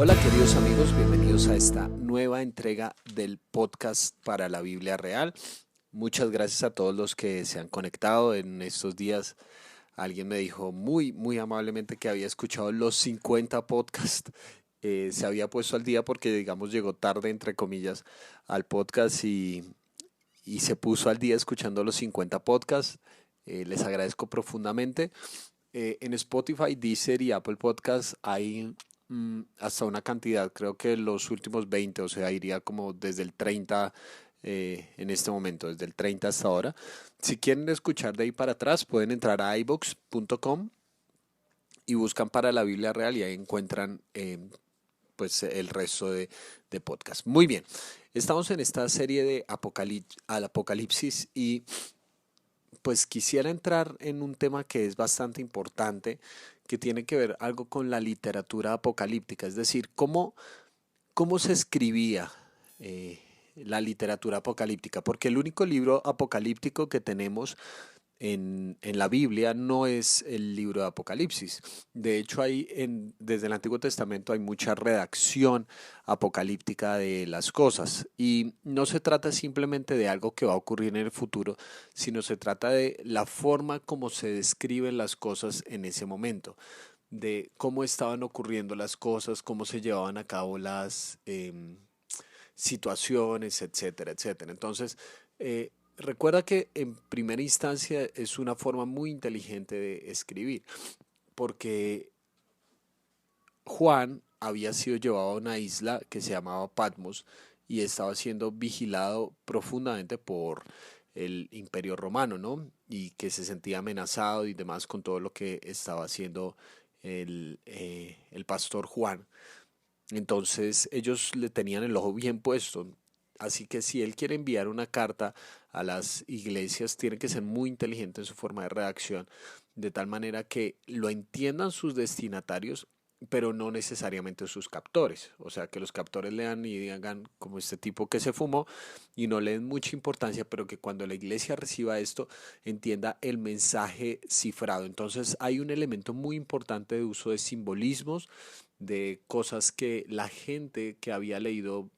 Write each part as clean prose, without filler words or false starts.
Hola queridos amigos, bienvenidos a esta nueva entrega del podcast para la Biblia Real. Muchas gracias a todos los que se han conectado en estos días. Alguien me dijo muy amablemente que había escuchado los 50 podcasts. Se había puesto al día porque digamos llegó tarde entre comillas al podcast y se puso al día escuchando los 50 podcasts. Les agradezco profundamente. En Spotify, Deezer y Apple Podcasts hay hasta una cantidad, creo que los últimos 20, o sea, iría como desde el 30 en este momento, desde el 30 hasta ahora. Si quieren escuchar de ahí para atrás, pueden entrar a iVoox.com y buscan para la Biblia Real y ahí encuentran pues el resto de podcast. Muy bien, estamos en esta serie de al Apocalipsis y pues quisiera entrar en un tema que es bastante importante, que tiene que ver algo con la literatura apocalíptica, es decir, cómo se escribía la literatura apocalíptica, porque el único libro apocalíptico que tenemos en la Biblia no es el libro de Apocalipsis. De hecho, desde el Antiguo Testamento hay mucha redacción apocalíptica de las cosas y no se trata simplemente de algo que va a ocurrir en el futuro, sino se trata de la forma como se describen las cosas en ese momento, de cómo estaban ocurriendo las cosas, cómo se llevaban a cabo las situaciones, etcétera, etcétera. Entonces, recuerda que en primera instancia es una forma muy inteligente de escribir, porque Juan había sido llevado a una isla que se llamaba Patmos y estaba siendo vigilado profundamente por el Imperio Romano, ¿no? Y que se sentía amenazado y demás con todo lo que estaba haciendo el pastor Juan. Entonces ellos le tenían el ojo bien puesto. Así que si él quiere enviar una carta a las iglesias, tiene que ser muy inteligente en su forma de redacción, de tal manera que lo entiendan sus destinatarios, pero no necesariamente sus captores. O sea, que los captores lean y digan como este tipo que se fumó y no le den mucha importancia, pero que cuando la iglesia reciba esto, entienda el mensaje cifrado. Entonces hay un elemento muy importante de uso de simbolismos, de cosas que la gente que había leído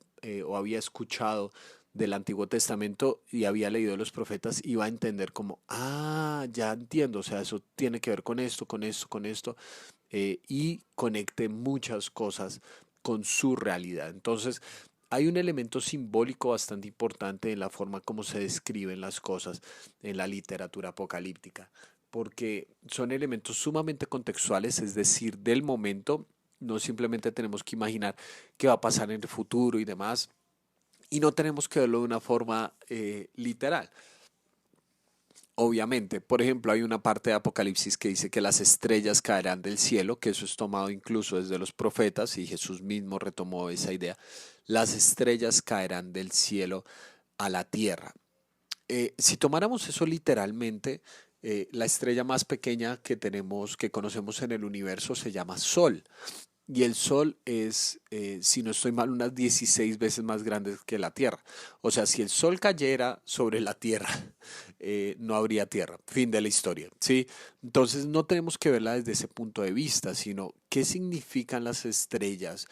o había escuchado del Antiguo Testamento y había leído los profetas iba a entender como, ya entiendo, o sea, eso tiene que ver con esto, con esto, con esto, y conecte muchas cosas con su realidad. Entonces, hay un elemento simbólico bastante importante en la forma como se describen las cosas en la literatura apocalíptica, porque son elementos sumamente contextuales, es decir, del momento. No simplemente tenemos que imaginar qué va a pasar en el futuro y demás, y no tenemos que verlo de una forma literal. Obviamente, por ejemplo, hay una parte de Apocalipsis que dice que las estrellas caerán del cielo, que eso es tomado incluso desde los profetas y Jesús mismo retomó esa idea. Las estrellas caerán del cielo a la tierra. Si tomáramos eso literalmente, la estrella más pequeña que tenemos, que conocemos en el universo, se llama Sol. Y el Sol es, si no estoy mal, unas 16 veces más grande que la Tierra. O sea, si el Sol cayera sobre la Tierra, no habría Tierra. Fin de la historia. ¿Sí? Entonces no tenemos que verla desde ese punto de vista, sino qué significan las estrellas,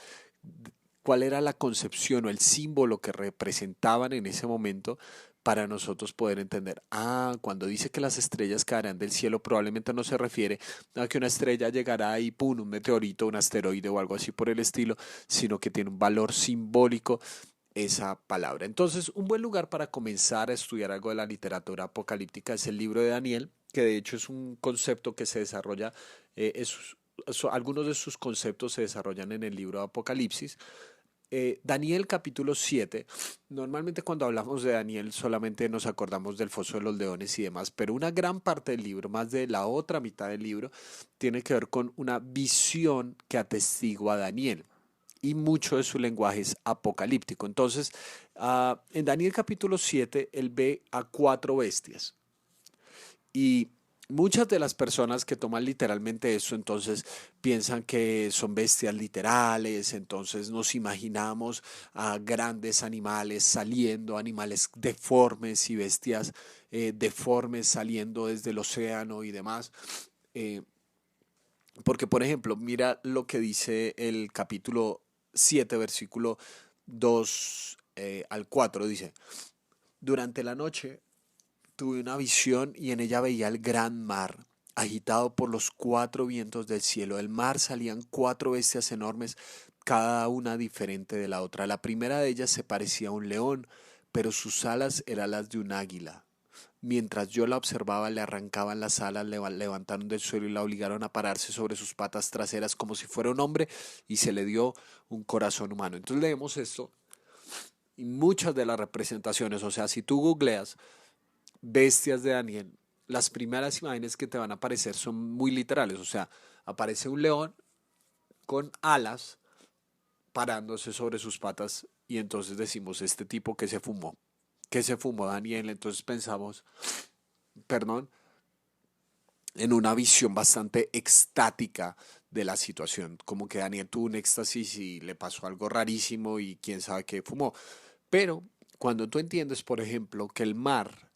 cuál era la concepción o el símbolo que representaban en ese momento para nosotros poder entender, cuando dice que las estrellas caerán del cielo, probablemente no se refiere a que una estrella llegará y pum, un meteorito, un asteroide o algo así por el estilo, sino que tiene un valor simbólico esa palabra. Entonces, un buen lugar para comenzar a estudiar algo de la literatura apocalíptica es el libro de Daniel, que de hecho es un concepto que se desarrolla, algunos de sus conceptos se desarrollan en el libro de Apocalipsis. Daniel capítulo 7. Normalmente cuando hablamos de Daniel solamente nos acordamos del foso de los leones y demás, pero una gran parte del libro, más de la otra mitad del libro, tiene que ver con una visión que atestigua a Daniel. Y mucho de su lenguaje es apocalíptico. Entonces, en Daniel capítulo 7, él ve a cuatro bestias. Y muchas de las personas que toman literalmente eso, entonces piensan que son bestias literales, entonces nos imaginamos a grandes animales saliendo, animales deformes y bestias deformes saliendo desde el océano y demás. Eh, Porque, por ejemplo, mira lo que dice el capítulo 7, versículo 2 al 4, dice, durante la noche tuve una visión y en ella veía el gran mar, agitado por los 4 vientos del cielo. Del mar salían 4 bestias enormes, cada una diferente de la otra. La primera de ellas se parecía a un león, pero sus alas eran las de un águila. Mientras yo la observaba, le arrancaban las alas, le levantaron del suelo y la obligaron a pararse sobre sus patas traseras como si fuera un hombre y se le dio un corazón humano. Entonces leemos esto y muchas de las representaciones, o sea, si tú googleas bestias de Daniel, las primeras imágenes que te van a aparecer son muy literales, o sea, aparece un león con alas parándose sobre sus patas y entonces decimos, este tipo que se fumó Daniel, entonces pensamos, perdón, en una visión bastante extática de la situación, como que Daniel tuvo un éxtasis y le pasó algo rarísimo y quién sabe qué fumó. Pero cuando tú entiendes, por ejemplo, que el mar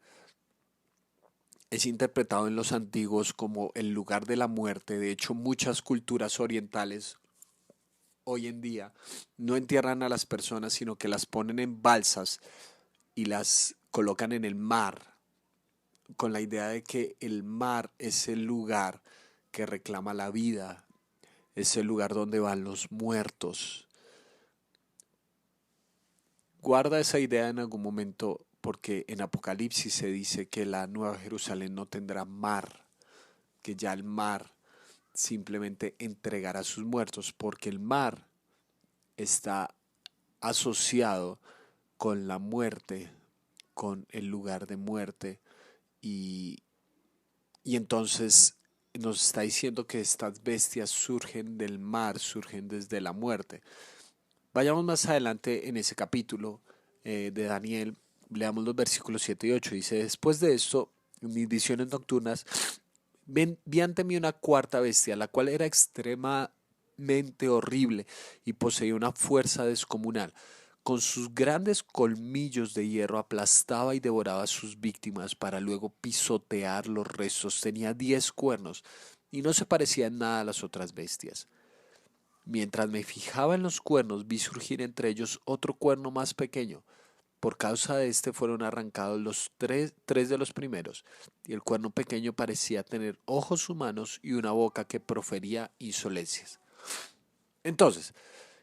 es interpretado en los antiguos como el lugar de la muerte, de hecho muchas culturas orientales hoy en día no entierran a las personas, sino que las ponen en balsas y las colocan en el mar, con la idea de que el mar es el lugar que reclama la vida, es el lugar donde van los muertos. Guarda esa idea en algún momento porque en Apocalipsis se dice que la Nueva Jerusalén no tendrá mar, que ya el mar simplemente entregará a sus muertos, porque el mar está asociado con la muerte, con el lugar de muerte y, y entonces nos está diciendo que estas bestias surgen del mar, surgen desde la muerte. Vayamos más adelante en ese capítulo de Daniel, leamos los versículos 7 y 8. Dice, después de esto, en mis visiones nocturnas, vi ante mí una cuarta bestia, la cual era extremadamente horrible y poseía una fuerza descomunal. Con sus grandes colmillos de hierro aplastaba y devoraba a sus víctimas para luego pisotear los restos. Tenía 10 cuernos y no se parecía en nada a las otras bestias. Mientras me fijaba en los cuernos, vi surgir entre ellos otro cuerno más pequeño. Por causa de este fueron arrancados los tres de los primeros, y el cuerno pequeño parecía tener ojos humanos y una boca que profería insolencias. Entonces,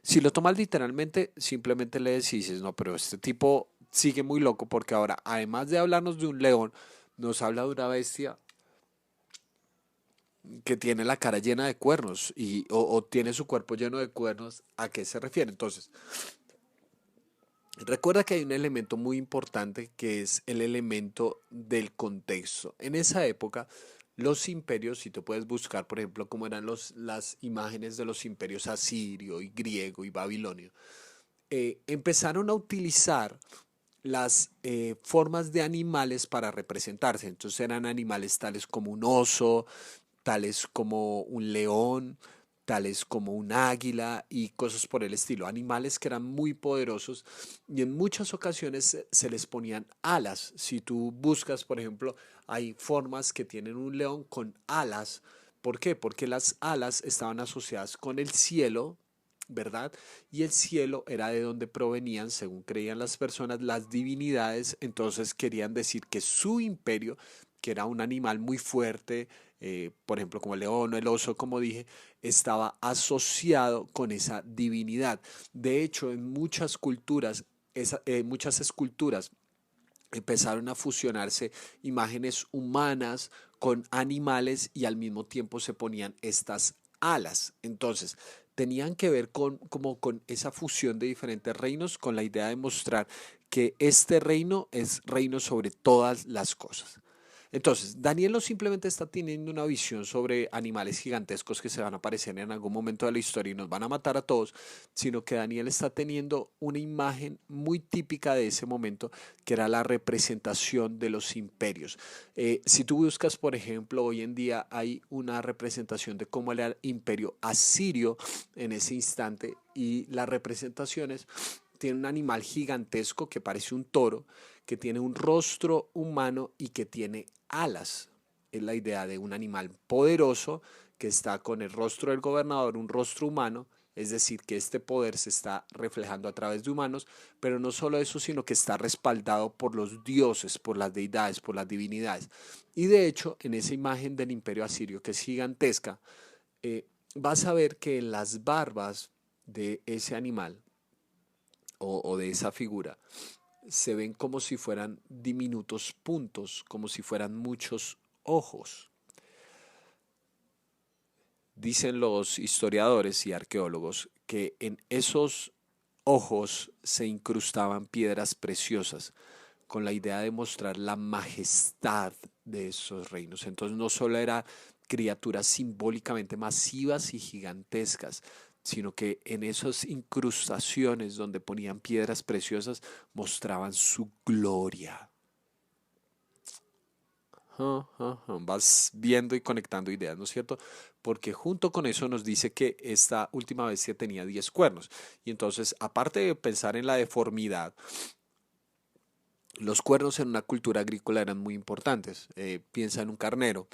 si lo tomas literalmente, simplemente le dices, no, pero este tipo sigue muy loco porque ahora, además de hablarnos de un león, nos habla de una bestia que tiene la cara llena de cuernos o tiene su cuerpo lleno de cuernos. ¿A qué se refiere? Entonces, recuerda que hay un elemento muy importante que es el elemento del contexto. En esa época, los imperios, si tú puedes buscar, por ejemplo, cómo eran las imágenes de los imperios asirio y griego y babilonio, empezaron a utilizar las formas de animales para representarse. Entonces eran animales tales como un oso, tales como un león, tales como un águila y cosas por el estilo. Animales que eran muy poderosos y en muchas ocasiones se les ponían alas. Si tú buscas, por ejemplo, hay formas que tienen un león con alas. ¿Por qué? Porque las alas estaban asociadas con el cielo, ¿verdad? Y el cielo era de donde provenían, según creían las personas, las divinidades. Entonces querían decir que su imperio, que era un animal muy fuerte, por ejemplo, como el león o el oso, como dije, estaba asociado con esa divinidad. De hecho, en muchas culturas, muchas esculturas empezaron a fusionarse imágenes humanas con animales y al mismo tiempo se ponían estas alas. Entonces, tenían que ver como con esa fusión de diferentes reinos, con la idea de mostrar que este reino es reino sobre todas las cosas. Entonces, Daniel no simplemente está teniendo una visión sobre animales gigantescos que se van a aparecer en algún momento de la historia y nos van a matar a todos, sino que Daniel está teniendo una imagen muy típica de ese momento, que era la representación de los imperios. Si tú buscas, por ejemplo, hoy en día hay una representación de cómo era el imperio asirio en ese instante y las representaciones tiene un animal gigantesco que parece un toro, que tiene un rostro humano y que tiene alas. Es la idea de un animal poderoso que está con el rostro del gobernador, un rostro humano, Es decir, que este poder se está reflejando a través de humanos, pero no solo eso, sino que está respaldado por los dioses, por las deidades, por las divinidades. Y de hecho, en esa imagen del imperio asirio, que es gigantesca, vas a ver que en las barbas de ese animal o de esa figura se ven como si fueran diminutos puntos, como si fueran muchos ojos. Dicen los historiadores y arqueólogos que en esos ojos se incrustaban piedras preciosas con la idea de mostrar la majestad de esos reinos. Entonces no solo eran criaturas simbólicamente masivas y gigantescas, sino que en esas incrustaciones donde ponían piedras preciosas mostraban su gloria. Vas viendo y conectando ideas, ¿no es cierto? Porque junto con eso nos dice que esta última bestia tenía 10 cuernos. Y entonces, aparte de pensar en la deformidad, los cuernos en una cultura agrícola eran muy importantes. Piensa en un carnero.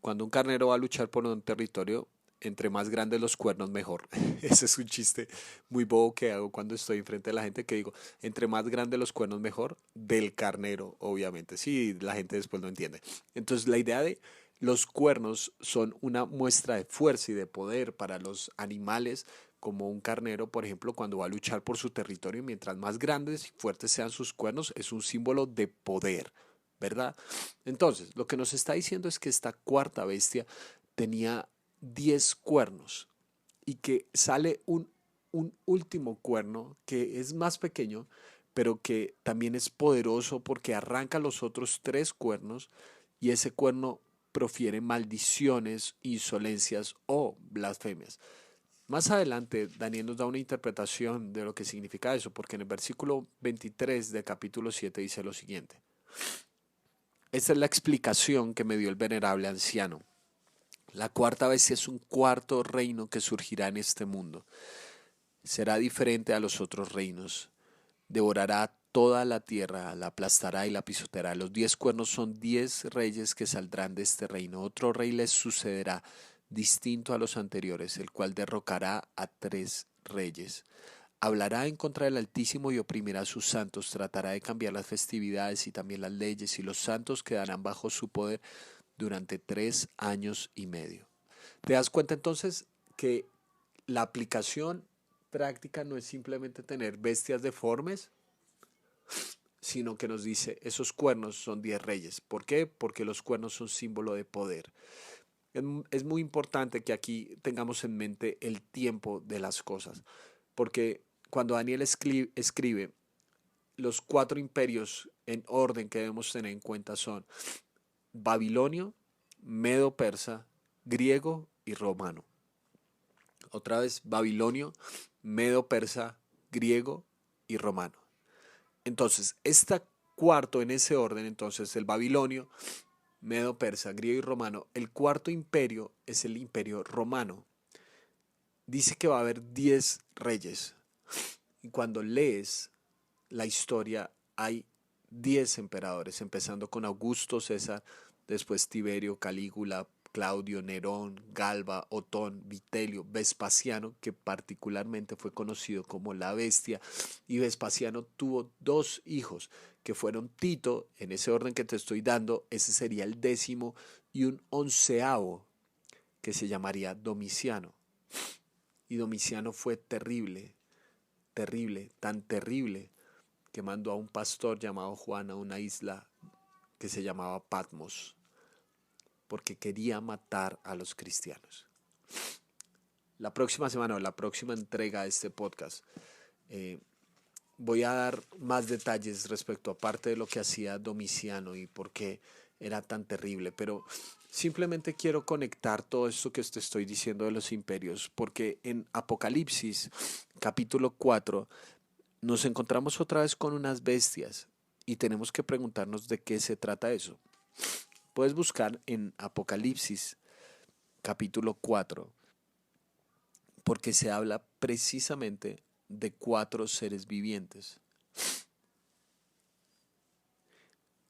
Cuando un carnero va a luchar por un territorio, entre más grandes los cuernos, mejor. Ese es un chiste muy bobo que hago cuando estoy enfrente de la gente, que digo, entre más grandes los cuernos, mejor, del carnero, obviamente. Sí, la gente después no entiende. Entonces, la idea de los cuernos son una muestra de fuerza y de poder para los animales, como un carnero, por ejemplo, cuando va a luchar por su territorio, mientras más grandes y fuertes sean sus cuernos, es un símbolo de poder, ¿verdad? Entonces, lo que nos está diciendo es que esta cuarta bestia tenía 10 cuernos y que sale un último cuerno que es más pequeño, pero que también es poderoso porque arranca los otros 3 cuernos y ese cuerno profiere maldiciones, insolencias o blasfemias. Más adelante, Daniel nos da una interpretación de lo que significa eso, porque en el versículo 23 del capítulo 7 dice lo siguiente. Esta es la explicación que me dio el venerable anciano. La cuarta bestia es un cuarto reino que surgirá en este mundo. Será diferente a los otros reinos. Devorará toda la tierra, la aplastará y la pisoteará. Los 10 cuernos son 10 reyes que saldrán de este reino. Otro rey les sucederá, distinto a los anteriores, el cual derrocará a 3 reyes. Hablará en contra del Altísimo y oprimirá a sus santos, tratará de cambiar las festividades y también las leyes, y los santos quedarán bajo su poder durante 3 años y medio. ¿Te das cuenta entonces que la aplicación práctica no es simplemente tener bestias deformes, sino que nos dice esos cuernos son 10 reyes? ¿Por qué? Porque los cuernos son símbolo de poder. Es muy importante que aquí tengamos en mente el tiempo de las cosas, porque cuando Daniel escribe los 4 imperios en orden que debemos tener en cuenta son babilonio, medo-persa, griego y romano. Otra vez, babilonio, medo-persa, griego y romano. Entonces, este cuarto en ese orden, entonces el babilonio, medo-persa, griego y romano, el cuarto imperio es el imperio romano. Dice que va a haber 10 reyes. Y cuando lees la historia, hay 10 emperadores, empezando con Augusto César, después Tiberio, Calígula, Claudio, Nerón, Galba, Otón, Vitelio, Vespasiano, que particularmente fue conocido como la bestia, y Vespasiano tuvo 2 hijos, que fueron Tito, en ese orden que te estoy dando, ese sería el 10º, y un 11º, que se llamaría Domiciano. Y Domiciano fue terrible, terrible, tan terrible, que mandó a un pastor llamado Juan a una isla que se llamaba Patmos, porque quería matar a los cristianos. La próxima semana o la próxima entrega de este podcast voy a dar más detalles respecto a parte de lo que hacía Domiciano y por qué era tan terrible, pero simplemente quiero conectar todo esto que te estoy diciendo de los imperios, porque en Apocalipsis capítulo 4 nos encontramos otra vez con unas bestias y tenemos que preguntarnos de qué se trata eso. Puedes buscar en Apocalipsis capítulo 4 porque se habla precisamente de 4 seres vivientes.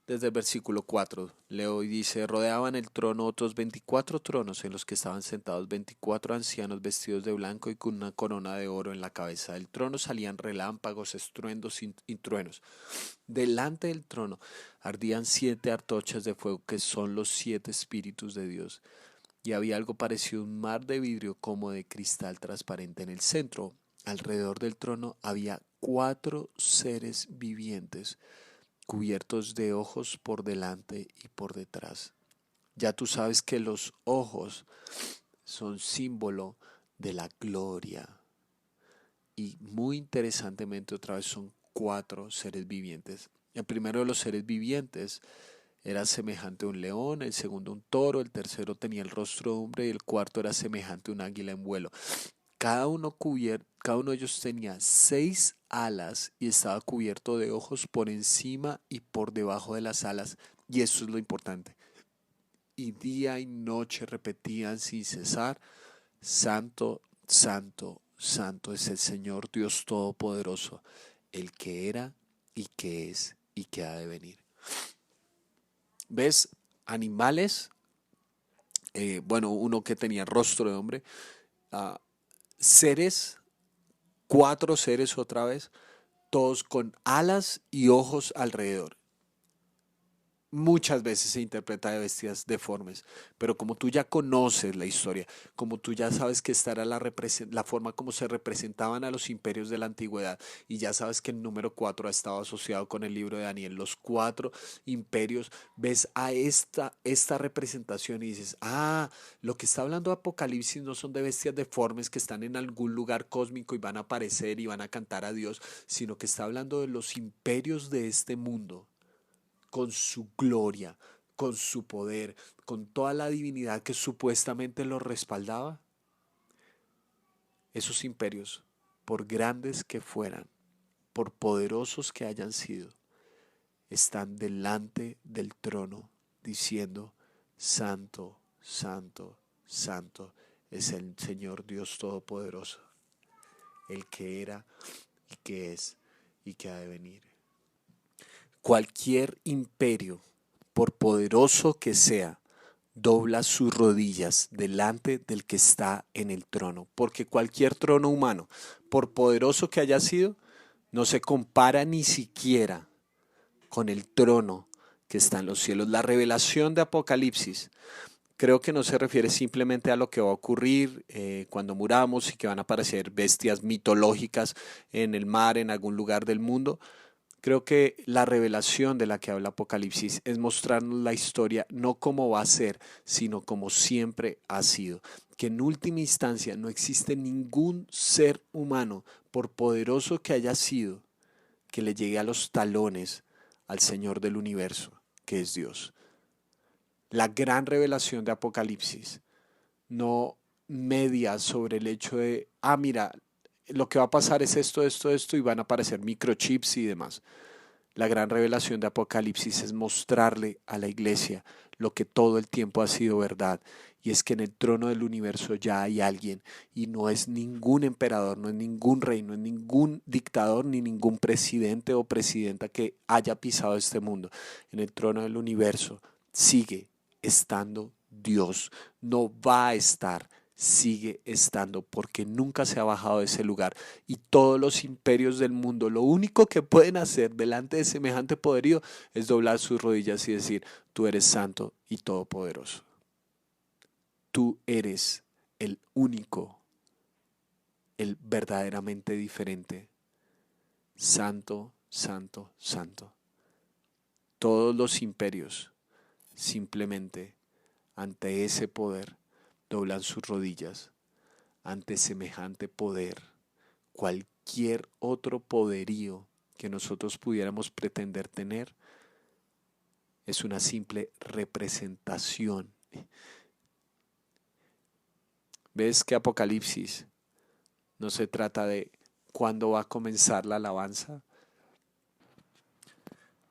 desde el versículo 4. Leo y dice, rodeaban el trono otros 24 tronos en los que estaban sentados 24 ancianos vestidos de blanco y con una corona de oro en la cabeza. Del trono salían relámpagos, estruendos y truenos. Delante del trono ardían 7 antorchas de fuego que son los 7 espíritus de Dios. Y había algo parecido a un mar de vidrio como de cristal transparente en el centro. Alrededor del trono había 4 seres vivientes cubiertos de ojos por delante y por detrás. Ya tú sabes que los ojos son símbolo de la gloria. Y muy interesantemente otra vez son 4 seres vivientes. El primero de los seres vivientes era semejante a un león, el segundo un toro, el tercero tenía el rostro de hombre y el cuarto era semejante a un águila en vuelo. Cada uno de ellos tenía 6 alas y estaba cubierto de ojos por encima y por debajo de las alas. Y eso es lo importante. Y día y noche repetían sin cesar, Santo, Santo, Santo es el Señor Dios Todopoderoso, el que era y que es y que ha de venir. ¿Ves? Animales, uno que tenía rostro de hombre, ah, seres, 4 seres otra vez, todos con alas y ojos alrededor. Muchas veces se interpreta de bestias deformes, pero como tú ya conoces la historia, como tú ya sabes que esta era la forma como se representaban a los imperios de la antigüedad, y ya sabes que el número 4 ha estado asociado con el libro de Daniel, los 4 imperios, ves a esta representación y dices, lo que está hablando Apocalipsis no son de bestias deformes que están en algún lugar cósmico y van a aparecer y van a cantar a Dios, sino que está hablando de los imperios de este mundo con su gloria, con su poder, con toda la divinidad que supuestamente lo respaldaba. Esos imperios, por grandes que fueran, por poderosos que hayan sido, están delante del trono diciendo, Santo, Santo, Santo es el Señor Dios Todopoderoso, el que era y que es y que ha de venir. Cualquier imperio, por poderoso que sea, dobla sus rodillas delante del que está en el trono, porque cualquier trono humano, por poderoso que haya sido, no se compara ni siquiera con el trono que está en los cielos. La revelación de Apocalipsis creo que no se refiere simplemente a lo que va a ocurrir cuando muramos y que van a aparecer bestias mitológicas en el mar, en algún lugar del mundo. Creo que la revelación de la que habla Apocalipsis es mostrarnos la historia no como va a ser, sino como siempre ha sido. Que en última instancia no existe ningún ser humano, por poderoso que haya sido, que le llegue a los talones al Señor del universo, que es Dios. La gran revelación de Apocalipsis no media sobre el hecho de, mira, lo que va a pasar es esto y van a aparecer microchips y demás. La gran revelación de Apocalipsis es mostrarle a la iglesia lo que todo el tiempo ha sido verdad, y es que en el trono del universo ya hay alguien, y no es ningún emperador, no es ningún rey, no es ningún dictador, ni ningún presidente o presidenta que haya pisado este mundo. En el trono del universo sigue estando Dios, no va a estar, sigue estando porque nunca se ha bajado de ese lugar, y todos los imperios del mundo lo único que pueden hacer delante de semejante poderío es doblar sus rodillas y decir, tú eres santo y todopoderoso, tú eres el único, el verdaderamente diferente, santo, santo, santo. Todos los imperios simplemente ante ese poder doblan sus rodillas. Ante semejante poder, cualquier otro poderío que nosotros pudiéramos pretender tener es una simple representación. ¿Ves que Apocalipsis no se trata de cuándo va a comenzar la alabanza,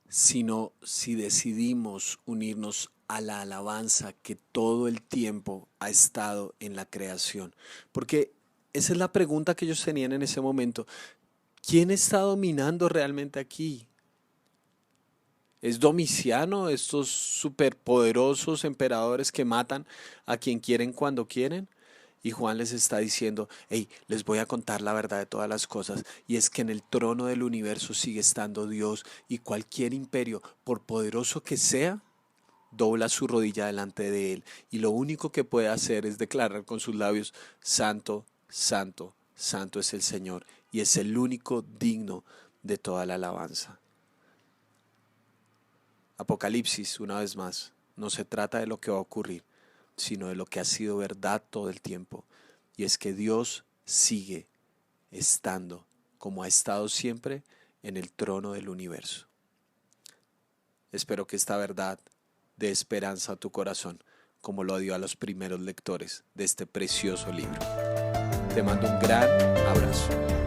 sino si decidimos unirnos a la alabanza que todo el tiempo ha estado en la creación? Porque esa es la pregunta que ellos tenían en ese momento. ¿Quién está dominando realmente aquí? ¿Es Domiciano, estos superpoderosos emperadores que matan a quien quieren cuando quieren? Y Juan les está diciendo, hey, les voy a contar la verdad de todas las cosas, y es que en el trono del universo sigue estando Dios, y cualquier imperio, por poderoso que sea, dobla su rodilla delante de él, y lo único que puede hacer es declarar con sus labios, Santo, Santo, Santo es el Señor, y es el único digno de toda la alabanza. Apocalipsis, una vez más, no se trata de lo que va a ocurrir, sino de lo que ha sido verdad todo el tiempo, y es que Dios sigue estando, como ha estado siempre, en el trono del universo. Espero que esta verdad dé esperanza a tu corazón, como lo dio a los primeros lectores de este precioso libro. Te mando un gran abrazo.